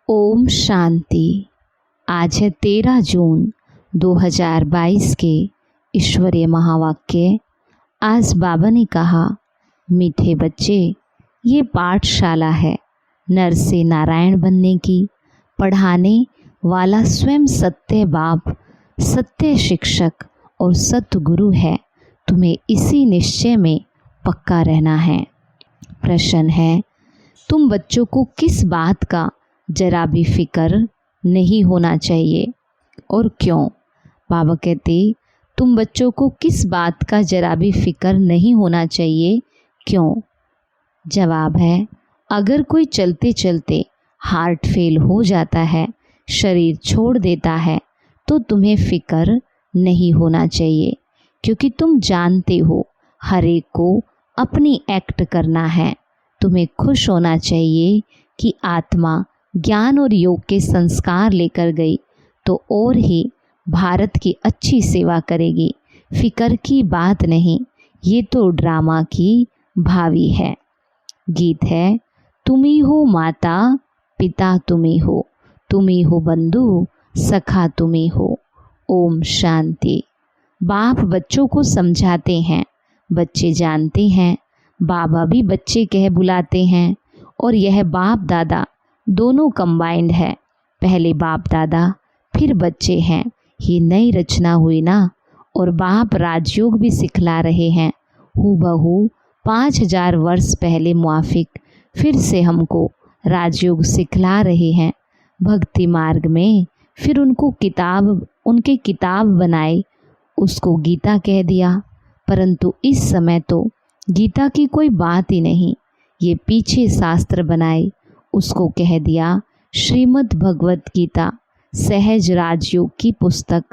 ओम शांति। आज है 13 जून 2022 के ईश्वरीय महावाक्य। आज बाबा ने कहा, मीठे बच्चे, ये पाठशाला है नर से नारायण बनने की। पढ़ाने वाला स्वयं सत्य बाप, सत्य शिक्षक और सतगुरु है। तुम्हें इसी निश्चय में पक्का रहना है। प्रश्न है, तुम बच्चों को किस बात का जरा भी फिक्र नहीं होना चाहिए और क्यों? बाबा कहते, तुम बच्चों को किस बात का जरा भी फिक्र नहीं होना चाहिए, क्यों? जवाब है, अगर कोई चलते चलते हार्ट फेल हो जाता है, शरीर छोड़ देता है, तो तुम्हें फिक्र नहीं होना चाहिए, क्योंकि तुम जानते हो हर एक को अपनी एक्ट करना है। तुम्हें खुश होना चाहिए कि आत्मा ज्ञान और योग के संस्कार लेकर गई तो और ही भारत की अच्छी सेवा करेगी। फिक्र की बात नहीं, ये तो ड्रामा की भावी है। गीत है, तुम्ही हो माता पिता, तुम्ही हो बंधु सखा, तुम्ही हो। ओम शांति। बाप बच्चों को समझाते हैं, बच्चे जानते हैं। बाबा भी बच्चे कह बुलाते हैं और यह बाप दादा दोनों कंबाइंड है। पहले बाप दादा फिर बच्चे हैं। ये नई रचना हुई ना। और बाप राजयोग भी सिखला रहे हैं। हूबहू 5000 वर्ष पहले मुआफिक फिर से हमको राजयोग सिखला रहे हैं। भक्ति मार्ग में फिर उनके किताब बनाई, उसको गीता कह दिया। परंतु इस समय तो गीता की कोई बात ही नहीं। ये पीछे शास्त्र बनाए, उसको कह दिया श्रीमद् भगवत गीता, सहज राजयोग की पुस्तक।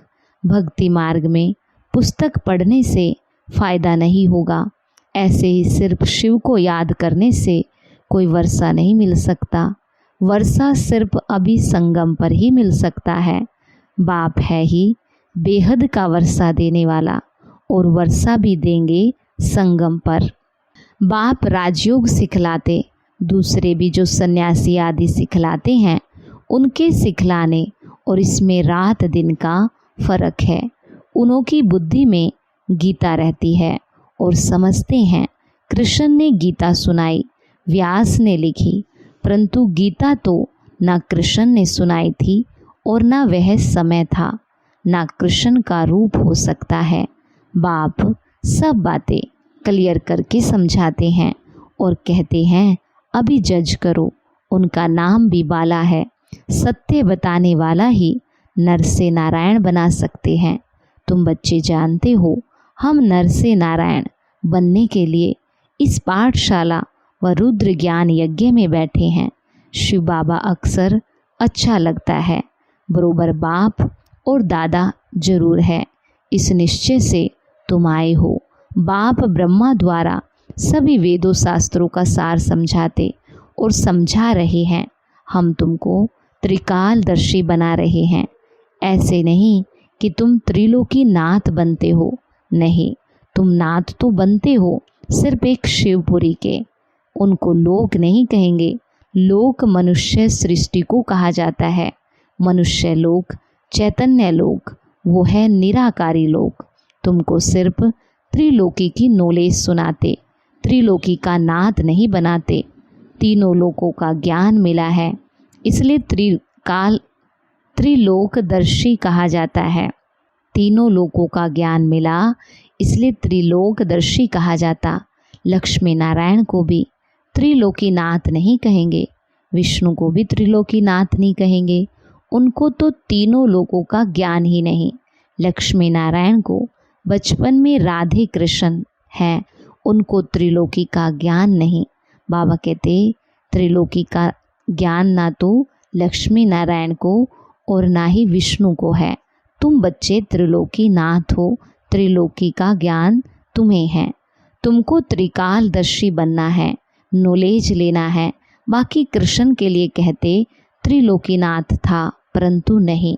भक्ति मार्ग में पुस्तक पढ़ने से फ़ायदा नहीं होगा। ऐसे ही सिर्फ शिव को याद करने से कोई वर्षा नहीं मिल सकता। वर्षा सिर्फ अभी संगम पर ही मिल सकता है। बाप है ही बेहद का वर्षा देने वाला, और वर्षा भी देंगे संगम पर। बाप राजयोग सिखलाते, दूसरे भी जो सन्यासी आदि सिखलाते हैं, उनके सिखलाने और इसमें रात दिन का फर्क है। उन्हों की बुद्धि में गीता रहती है और समझते हैं। कृष्ण ने गीता सुनाई, व्यास ने लिखी, परंतु गीता तो ना कृष्ण ने सुनाई थी और ना वह समय था, ना कृष्ण का रूप हो सकता है। बाप सब बातें क्लियर करके समझाते हैं और कहते हैं, अभी जज करो। उनका नाम भी बाला है। सत्य बताने वाला ही नर से नारायण बना सकते हैं। तुम बच्चे जानते हो, हम नर से नारायण बनने के लिए इस पाठशाला व रुद्र ज्ञान यज्ञ में बैठे हैं। शिव बाबा अक्सर अच्छा लगता है, बरोबर बाप और दादा जरूर है। इस निश्चय से तुम आए हो। बाप ब्रह्मा द्वारा सभी वेदों शास्त्रों का सार समझाते और समझा रहे हैं। हम तुमको त्रिकालदर्शी बना रहे हैं। ऐसे नहीं कि तुम त्रिलोकी नाथ बनते हो, नहीं, तुम नाथ तो बनते हो सिर्फ एक शिवपुरी के। उनको लोक नहीं कहेंगे। लोक मनुष्य सृष्टि को कहा जाता है। मनुष्य लोक, चैतन्य लोक, वो है निराकारी लोक। तुमको सिर्फ त्रिलोकी की नॉलेज सुनाते, त्रिलोकी का नाथ नहीं बनाते। तीनों लोकों का ज्ञान मिला है, इसलिए त्रिलोकदर्शी कहा जाता है। तीनों लोकों का ज्ञान मिला, इसलिए त्रिलोकदर्शी कहा जाता। लक्ष्मी नारायण को भी त्रिलोकी नाथ नहीं कहेंगे, विष्णु को भी त्रिलोकी नाथ नहीं कहेंगे। उनको तो तीनों लोकों का ज्ञान ही नहीं। लक्ष्मी नारायण को बचपन में राधे कृष्ण हैं, उनको त्रिलोकी का ज्ञान नहीं। बाबा कहते, त्रिलोकी का ज्ञान ना तो लक्ष्मी नारायण को और ना ही विष्णु को है। तुम बच्चे त्रिलोकी नाथ हो, त्रिलोकी का ज्ञान तुम्हें है। तुमको त्रिकालदर्शी बनना है, नॉलेज लेना है। बाकी कृष्ण के लिए कहते त्रिलोकी नाथ था, परंतु नहीं,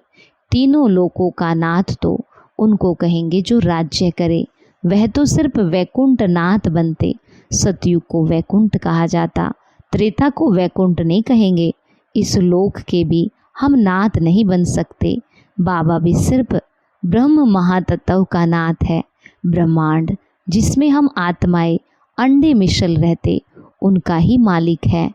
तीनों लोकों का नाथ तो उनको कहेंगे जो राज्य करे। वह तो सिर्फ वैकुंठ नाथ बनते। सतयुग को वैकुंठ कहा जाता, त्रेता को वैकुंठ नहीं कहेंगे। इस लोक के भी हम नाथ नहीं बन सकते। बाबा भी सिर्फ ब्रह्म महातत्व का नाथ है। ब्रह्मांड जिसमें हम आत्माएं अंडे मिशल रहते उनका ही मालिक है।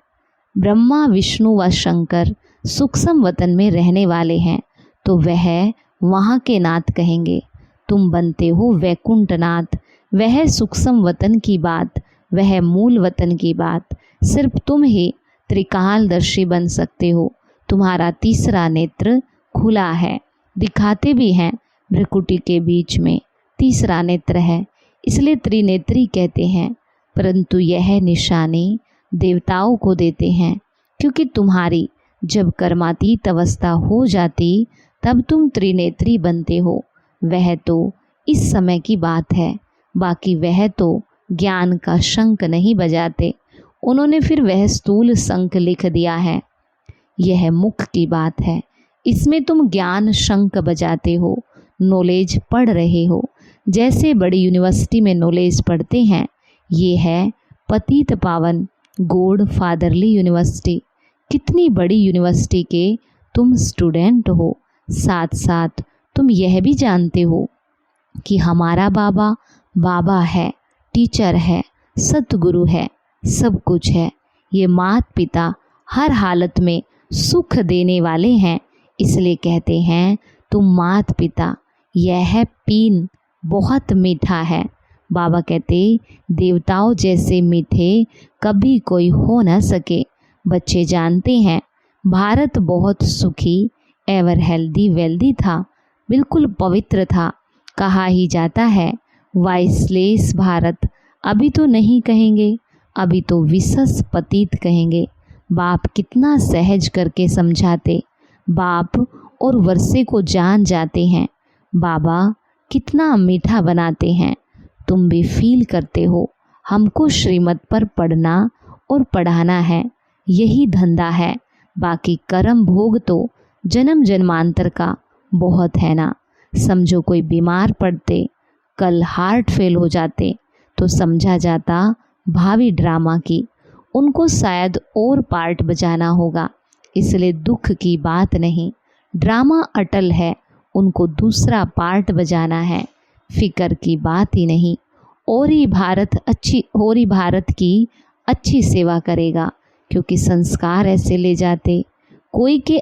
ब्रह्मा विष्णु व शंकर सूक्ष्म वतन में रहने वाले हैं तो वह वहाँ के नाथ कहेंगे। तुम बनते हो वैकुंठ नाथ। वह सूक्ष्म वतन की बात, वह मूल वतन की बात सिर्फ तुम ही त्रिकालदर्शी बन सकते हो। तुम्हारा तीसरा नेत्र खुला है, दिखाते भी हैं भ्रुकुटी के बीच में तीसरा नेत्र है, इसलिए त्रिनेत्री कहते हैं। परंतु यह निशानी देवताओं को देते हैं, क्योंकि तुम्हारी जब कर्मातीत अवस्था हो जाती तब तुम त्रिनेत्री बनते हो। वह तो इस समय की बात है, बाकी वह तो ज्ञान का शंख नहीं बजाते। उन्होंने फिर वह स्थूल शंख लिख दिया है। यह मुख की बात है, इसमें तुम ज्ञान शंख बजाते हो, नॉलेज पढ़ रहे हो। जैसे बड़ी यूनिवर्सिटी में नॉलेज पढ़ते हैं, ये है पतित पावन गॉड फादरली यूनिवर्सिटी। कितनी बड़ी यूनिवर्सिटी के तुम स्टूडेंट हो। साथ साथ तुम यह भी जानते हो कि हमारा बाबा बाबा है, टीचर है, सतगुरु है, सब कुछ है। ये माता पिता हर हालत में सुख देने वाले हैं, इसलिए कहते हैं तुम माता पिता। यह पीन बहुत मीठा है। बाबा कहते देवताओं जैसे मीठे कभी कोई हो न सके। बच्चे जानते हैं भारत बहुत सुखी एवर हेल्दी वेल्दी था, बिल्कुल पवित्र था। कहा ही जाता है वाइसलेस भारत। अभी तो नहीं कहेंगे, अभी तो विशस पतित कहेंगे। बाप कितना सहज करके समझाते, बाप और वर्षे को जान जाते हैं। बाबा कितना मीठा बनाते हैं, तुम भी फील करते हो। हमको श्रीमत पर पढ़ना और पढ़ाना है, यही धंधा है। बाकी कर्म भोग तो जन्म जन्मांतर का बहुत है ना। समझो कोई बीमार पड़ते, कल हार्ट फेल हो जाते तो समझा जाता भावी ड्रामा की, उनको शायद और पार्ट बजाना होगा, इसलिए दुख की बात नहीं। ड्रामा अटल है, उनको दूसरा पार्ट बजाना है, फिक्र की बात ही नहीं। और ही भारत की अच्छी सेवा करेगा, क्योंकि संस्कार ऐसे ले जाते। कोई के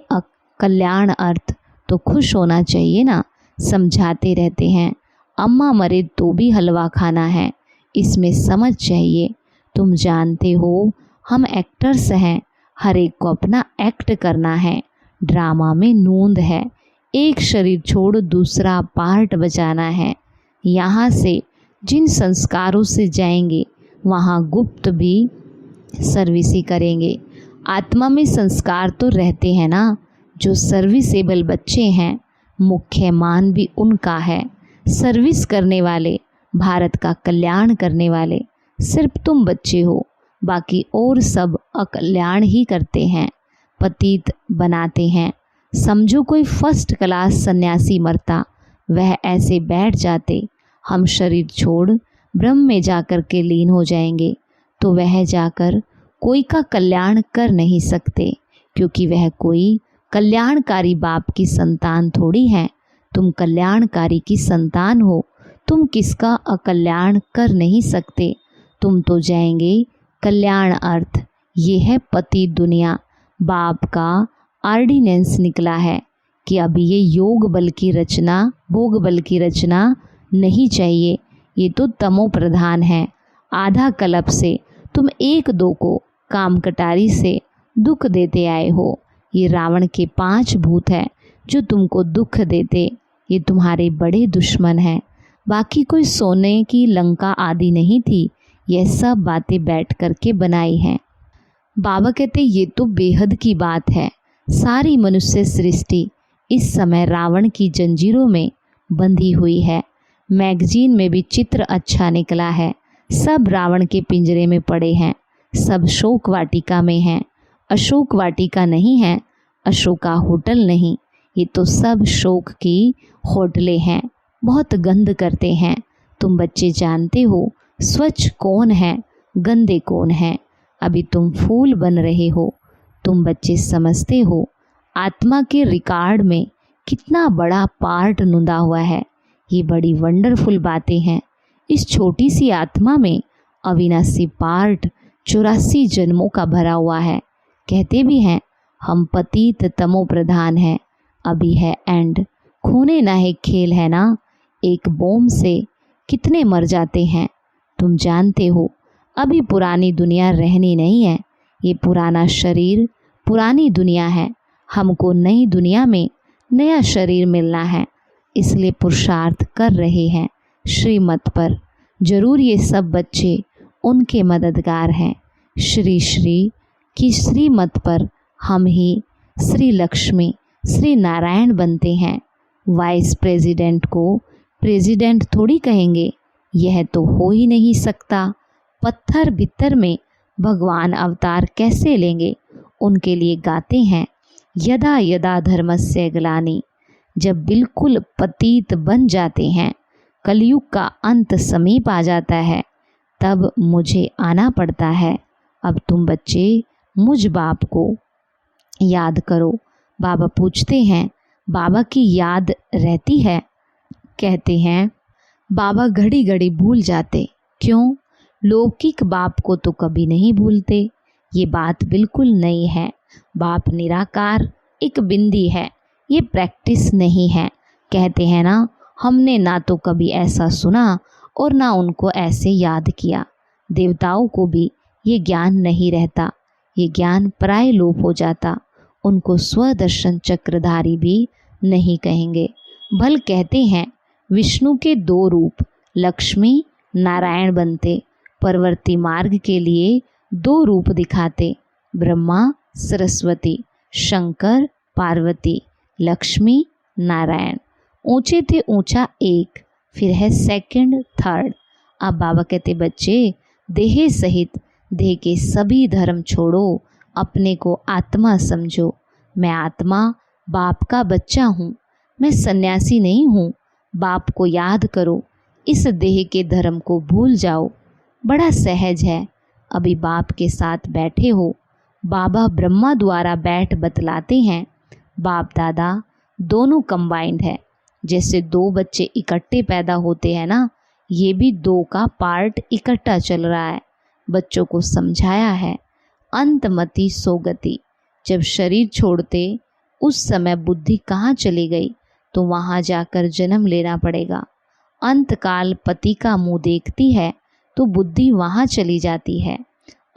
कल्याण अर्थ तो खुश होना चाहिए ना। समझाते रहते हैं अम्मा मरे तो भी हलवा खाना है, इसमें समझ चाहिए। तुम जानते हो हम एक्टर्स हैं, हर एक को अपना एक्ट करना है। ड्रामा में नूंद है, एक शरीर छोड़ दूसरा पार्ट बजाना है। यहाँ से जिन संस्कारों से जाएंगे वहाँ गुप्त भी सर्विस ही करेंगे। आत्मा में संस्कार तो रहते हैं ना। जो सर्विसेबल बच्चे हैं, मुख्य मान भी उनका है। सर्विस करने वाले, भारत का कल्याण करने वाले सिर्फ तुम बच्चे हो, बाकी और सब अकल्याण ही करते हैं, पतित बनाते हैं। समझो कोई फर्स्ट क्लास सन्यासी मरता, वह ऐसे बैठ जाते, हम शरीर छोड़ ब्रह्म में जाकर के लीन हो जाएंगे, तो वह जाकर कोई का कल्याण कर नहीं सकते, क्योंकि वह कोई कल्याणकारी बाप की संतान थोड़ी है। तुम कल्याणकारी की संतान हो, तुम किसका अकल्याण कर नहीं सकते। तुम तो जाएंगे कल्याण अर्थ। ये है पति दुनिया। बाप का ऑर्डिनेंस निकला है कि अभी ये योग बल की रचना, भोग बल की रचना नहीं चाहिए। ये तो तमो प्रधान है। आधा कल्प से तुम एक दो को काम कटारी से दुख देते आए हो। ये रावण के 5 भूत हैं जो तुमको दुख देते, ये तुम्हारे बड़े दुश्मन हैं। बाकी कोई सोने की लंका आदि नहीं थी, यह सब बातें बैठ करके बनाई हैं। बाबा कहते ये तो बेहद की बात है। सारी मनुष्य सृष्टि इस समय रावण की जंजीरों में बंधी हुई है। मैगजीन में भी चित्र अच्छा निकला है। सब रावण के पिंजरे में पड़े हैं, सब शोक वाटिका में हैं। अशोक वाटिका नहीं है, अशोका होटल नहीं, ये तो सब शोक की होटलें हैं। बहुत गंद करते हैं। तुम बच्चे जानते हो स्वच्छ कौन है, गंदे कौन है। अभी तुम फूल बन रहे हो, तुम बच्चे समझते हो आत्मा के रिकॉर्ड में कितना बड़ा पार्ट नुदा हुआ है। ये बड़ी वंडरफुल बातें हैं। इस छोटी सी आत्मा में अविनाशी पार्ट 84 जन्मों का भरा हुआ है। कहते भी हैं हम पतित तमो प्रधान हैं, अभी है एंड। खूने ना है खेल है ना, एक बॉम्ब से कितने मर जाते हैं। तुम जानते हो अभी पुरानी दुनिया रहनी नहीं है। ये पुराना शरीर पुरानी दुनिया है। हमको नई दुनिया में नया शरीर मिलना है, इसलिए पुरुषार्थ कर रहे हैं श्रीमत पर। जरूर ये सब बच्चे उनके मददगार हैं। श्री श्री की श्रीमत पर हम ही श्री लक्ष्मी श्री नारायण बनते हैं। वाइस प्रेसिडेंट को प्रेसिडेंट थोड़ी कहेंगे, यह तो हो ही नहीं सकता। पत्थर बित्तर में भगवान अवतार कैसे लेंगे। उनके लिए गाते हैं यदा यदा धर्मस्य ग्लानि। जब बिल्कुल पतित बन जाते हैं, कलयुग का अंत समीप आ जाता है, तब मुझे आना पड़ता है। अब तुम बच्चे मुझ बाप को याद करो। बाबा पूछते हैं बाबा की याद रहती है। कहते हैं बाबा घड़ी घड़ी भूल जाते। क्यों? लौकिक बाप को तो कभी नहीं भूलते। ये बात बिल्कुल नई है। बाप निराकार एक बिंदी है, ये प्रैक्टिस नहीं है। कहते हैं ना, हमने ना तो कभी ऐसा सुना और ना उनको ऐसे याद किया। देवताओं को भी ये ज्ञान नहीं रहता, ये ज्ञान प्राय लोप हो जाता। उनको स्वदर्शन चक्रधारी भी नहीं कहेंगे। भल कहते हैं विष्णु के 2 रूप लक्ष्मी नारायण बनते। परवर्ती मार्ग के लिए 2 रूप दिखाते, ब्रह्मा सरस्वती, शंकर पार्वती, लक्ष्मी नारायण। ऊंचे थे ऊंचा एक, फिर है सेकंड थर्ड। अब बाबा कहते बच्चे देह सहित देह के सभी धर्म छोड़ो, अपने को आत्मा समझो। मैं आत्मा बाप का बच्चा हूँ, मैं सन्यासी नहीं हूँ। बाप को याद करो, इस देह के धर्म को भूल जाओ। बड़ा सहज है। अभी बाप के साथ बैठे हो। बाबा ब्रह्मा द्वारा बैठ बतलाते हैं। बाप दादा दोनों कंबाइंड है। जैसे 2 बच्चे इकट्ठे पैदा होते हैं ना, ये भी 2 का पार्ट इकट्ठा चल रहा है। बच्चों को समझाया है अंतमति सोगति। जब शरीर छोड़ते उस समय बुद्धि कहाँ चली गई, तो वहाँ जाकर जन्म लेना पड़ेगा। अंतकाल पति का मुंह देखती है तो बुद्धि वहाँ चली जाती है।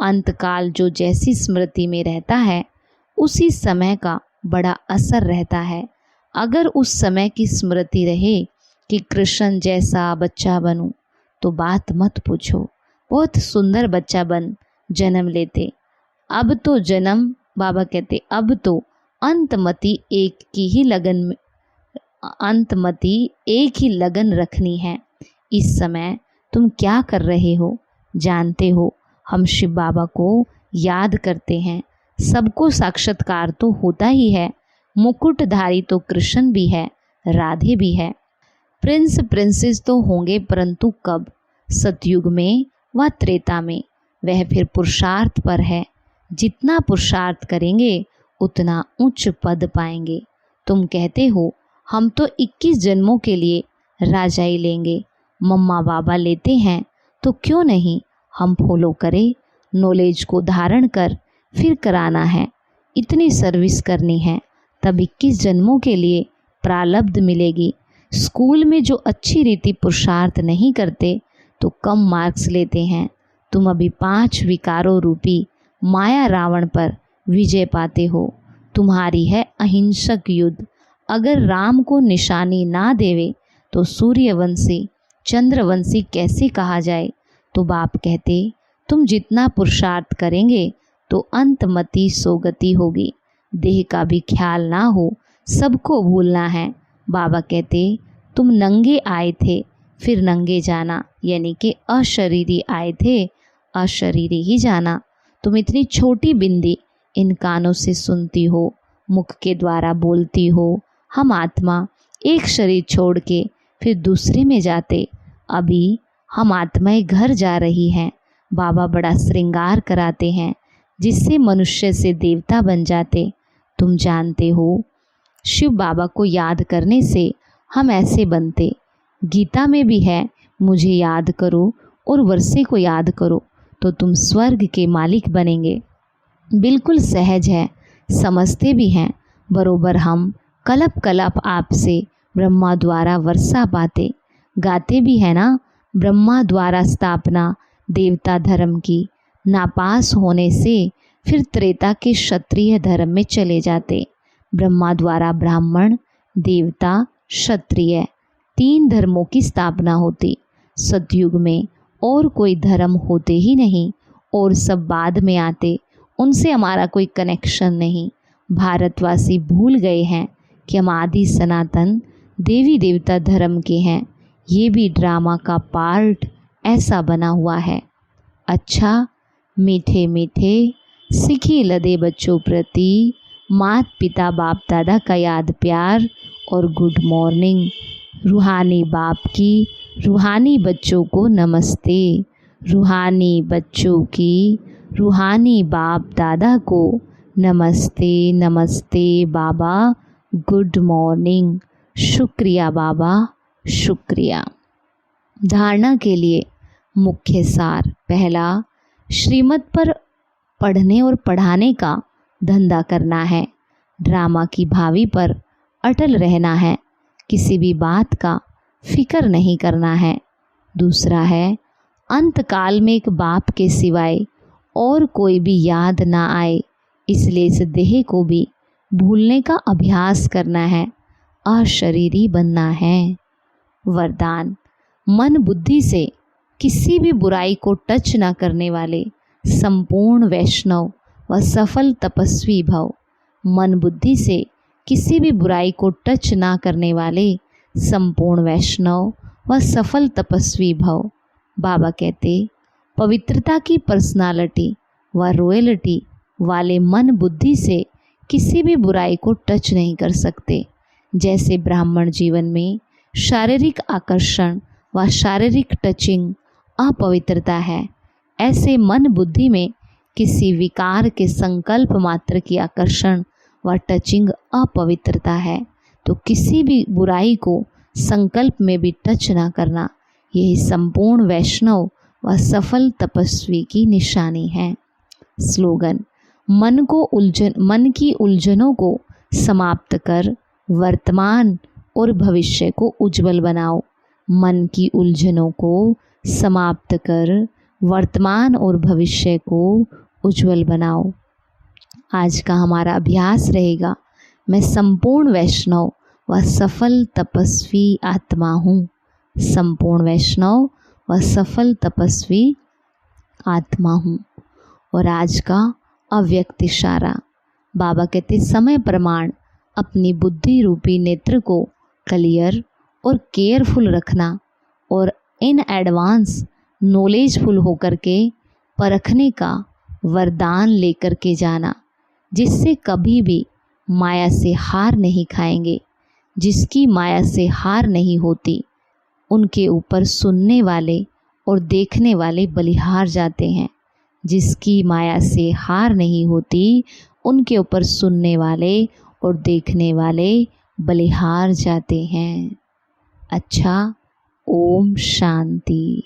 अंतकाल जो जैसी स्मृति में रहता है, उसी समय का बड़ा असर रहता है। अगर उस समय की स्मृति रहे कि कृष्ण जैसा बच्चा बनूं, तो बात मत पूछो, बहुत सुंदर बच्चा बन जन्म लेते। अब तो जन्म, बाबा कहते अब तो अंतमति एक ही लगन रखनी है। इस समय तुम क्या कर रहे हो जानते हो? हम शिव बाबा को याद करते हैं। सबको साक्षात्कार तो होता ही है। मुकुटधारी तो कृष्ण भी है, राधे भी है। प्रिंस प्रिंसेस तो होंगे, परंतु कब? सतयुग में व त्रेता में। वह फिर पुरुषार्थ पर है। जितना पुरुषार्थ करेंगे उतना उच्च पद पाएंगे। तुम कहते हो हम तो 21 जन्मों के लिए राजाई लेंगे। मम्मा बाबा लेते हैं तो क्यों नहीं हम फॉलो करें। नॉलेज को धारण कर फिर कराना है। इतनी सर्विस करनी है, तब 21 जन्मों के लिए प्रारब्ध मिलेगी। स्कूल में जो अच्छी रीति पुरुषार्थ नहीं करते तो कम मार्क्स लेते हैं। तुम अभी 5 विकारों रूपी माया रावण पर विजय पाते हो। तुम्हारी है अहिंसक युद्ध। अगर राम को निशानी ना देवे तो सूर्यवंशी चंद्रवंशी कैसे कहा जाए। तो बाप कहते तुम जितना पुरुषार्थ करेंगे तो अंतमति सोगति होगी। देह का भी ख्याल ना हो, सबको भूलना है। बाबा कहते तुम नंगे आए थे फिर नंगे जाना, यानी कि अशरीरी आए थे अशरीरी ही जाना। तुम इतनी छोटी बिंदी इन कानों से सुनती हो, मुख के द्वारा बोलती हो। हम आत्मा एक शरीर छोड़ के फिर दूसरे में जाते। अभी हम आत्माएं घर जा रही हैं। बाबा बड़ा श्रृंगार कराते हैं, जिससे मनुष्य से देवता बन जाते। तुम जानते हो, शिव बाबा को याद करने से हम ऐसे बनते। गीता में भी है, मुझे याद करो और वर्षे को याद करो तो तुम स्वर्ग के मालिक बनेंगे। बिल्कुल सहज है, समझते भी हैं। बरोबर हम कलप कलप आपसे ब्रह्मा द्वारा वर्षा पाते। गाते भी है ना, ब्रह्मा द्वारा स्थापना देवता धर्म की। नापास होने से फिर त्रेता के क्षत्रिय धर्म में चले जाते। ब्रह्मा द्वारा ब्राह्मण, देवता, क्षत्रिय 3 धर्मों की स्थापना होती। सतयुग में और कोई धर्म होते ही नहीं और सब बाद में आते, उनसे हमारा कोई कनेक्शन नहीं। भारतवासी भूल गए हैं कि हम आदि सनातन देवी देवता धर्म के हैं। ये भी ड्रामा का पार्ट ऐसा बना हुआ है। अच्छा, मीठे मीठे सिखी लदे बच्चों प्रति मात पिता बाप दादा का याद प्यार और गुड मॉर्निंग। रूहानी बाप की रूहानी बच्चों को नमस्ते। रूहानी बच्चों की रूहानी बाप दादा को नमस्ते। नमस्ते बाबा, गुड मॉर्निंग। शुक्रिया बाबा, शुक्रिया। धारणा के लिए मुख्य सार। पहला, श्रीमत पर पढ़ने और पढ़ाने का धंधा करना है। ड्रामा की भावी पर अटल रहना है। किसी भी बात का फिक्र नहीं करना है। दूसरा है, अंतकाल में एक बाप के सिवाय और कोई भी याद ना आए, इसलिए इस देह को भी भूलने का अभ्यास करना है। अशरीरी बनना है। वरदान, मन बुद्धि से किसी भी बुराई को टच ना करने वाले संपूर्ण वैष्णव व सफल तपस्वी भव। मन बुद्धि से किसी भी बुराई को टच ना करने वाले संपूर्ण वैष्णव व सफल तपस्वी भव। बाबा कहते, पवित्रता की पर्सनालिटी व रॉयल्टी वाले मन बुद्धि से किसी भी बुराई को टच नहीं कर सकते। जैसे ब्राह्मण जीवन में शारीरिक आकर्षण व शारीरिक टचिंग अपवित्रता है, ऐसे मन बुद्धि में किसी विकार के संकल्प मात्र की आकर्षण व टचिंग अपवित्रता है। तो किसी भी बुराई को संकल्प में भी टच ना करना, यही संपूर्ण वैष्णव व सफल तपस्वी की निशानी है। स्लोगन, मन की उलझनों को समाप्त कर वर्तमान और भविष्य को उज्जवल बनाओ। मन की उलझनों को समाप्त कर वर्तमान और भविष्य को उज्जवल बनाओ। आज का हमारा अभ्यास रहेगा, मैं संपूर्ण वैष्णव व सफल तपस्वी आत्मा हूँ। संपूर्ण वैष्णव व सफल तपस्वी आत्मा हूँ। और आज का अव्यक्त इशारा, बाबा कहते, समय प्रमाण अपनी बुद्धि रूपी नेत्र को क्लियर और केयरफुल रखना और इन एडवांस नॉलेजफुल होकर के परखने का वरदान लेकर के जाना, जिससे कभी भी माया से हार नहीं खाएंगे। जिसकी माया से हार नहीं होती, उनके ऊपर सुनने वाले और देखने वाले बलिहार जाते हैं। जिसकी माया से हार नहीं होती, उनके ऊपर सुनने वाले और देखने वाले बलिहार जाते हैं। अच्छा, ओम शांति।